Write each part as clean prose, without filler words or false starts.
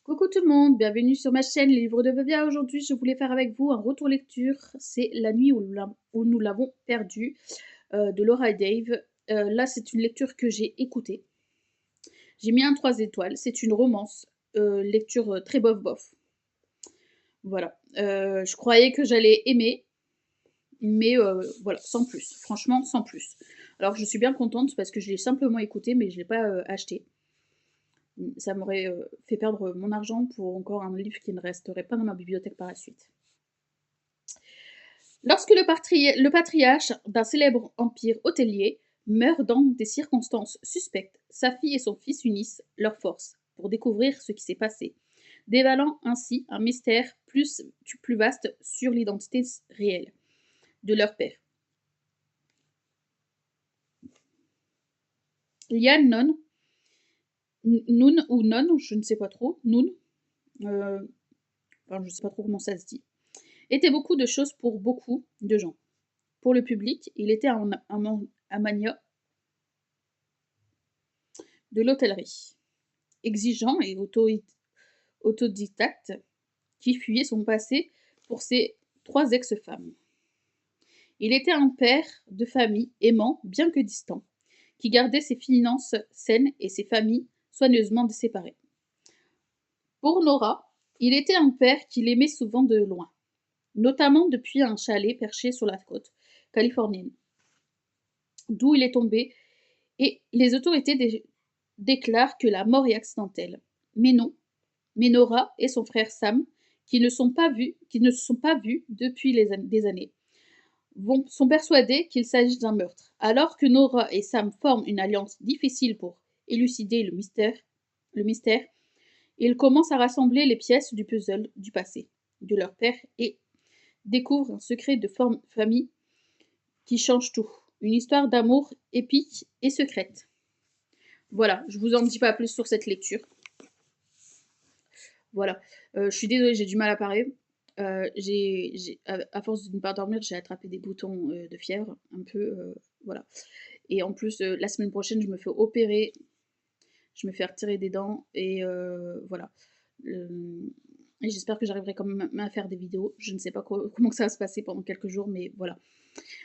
Coucou tout le monde, bienvenue sur ma chaîne Les Livres de Vevia. Aujourd'hui, je voulais faire avec vous un retour lecture. C'est La nuit où nous l'avons perdu de Laura et Dave. Là, c'est une lecture que j'ai écoutée. J'ai mis un 3 étoiles. C'est une romance, lecture très bof bof. Voilà. Je croyais que j'allais aimer, mais voilà, sans plus. Franchement, sans plus. Alors, je suis bien contente parce que je l'ai simplement écouté, mais je ne l'ai pas acheté. Ça m'aurait fait perdre mon argent pour encore un livre qui ne resterait pas dans ma bibliothèque par la suite. Lorsque le patriarche d'un célèbre empire hôtelier meurt dans des circonstances suspectes, sa fille et son fils unissent leurs forces pour découvrir ce qui s'est passé, dévalant ainsi un mystère plus vaste sur l'identité réelle de leur père. Liane Noon ou Non, je ne sais pas trop, Noon, enfin je ne sais pas trop comment ça se dit, était beaucoup de choses pour beaucoup de gens. Pour le public, il était un mania de l'hôtellerie, exigeant et autodidacte, qui fuyait son passé pour ses 3 ex-femmes. Il était un père de famille aimant, bien que distant, qui gardait ses finances saines et ses familles soigneusement séparées. Pour Nora, il était un père qui l'aimait souvent de loin, notamment depuis un chalet perché sur la côte californienne, d'où il est tombé, et les autorités déclarent que la mort est accidentelle. Mais non, mais Nora et son frère Sam, qui ne se sont pas vus depuis des années, sont persuadés qu'il s'agit d'un meurtre. Alors que Nora et Sam forment une alliance difficile pour élucider le mystère, ils commencent à rassembler les pièces du puzzle du passé de leur père et découvrent un secret de famille qui change tout. Une histoire d'amour épique et secrète. Voilà, je vous en dis pas plus sur cette lecture. Voilà. Je suis désolée, j'ai du mal à parler. À force de ne pas dormir, j'ai attrapé des boutons de fièvre, un peu, voilà. Et en plus, la semaine prochaine, je me fais opérer, je me fais retirer des dents, et voilà. Et j'espère que j'arriverai quand même à faire des vidéos. Je ne sais pas comment ça va se passer pendant quelques jours, mais voilà.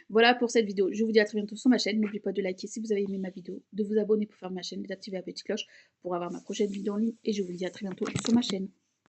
Voilà pour cette vidéo. Je vous dis à très bientôt sur ma chaîne. N'oubliez pas de liker si vous avez aimé ma vidéo, de vous abonner pour faire ma chaîne, et d'activer la petite cloche pour avoir ma prochaine vidéo en ligne. Et je vous dis à très bientôt sur ma chaîne.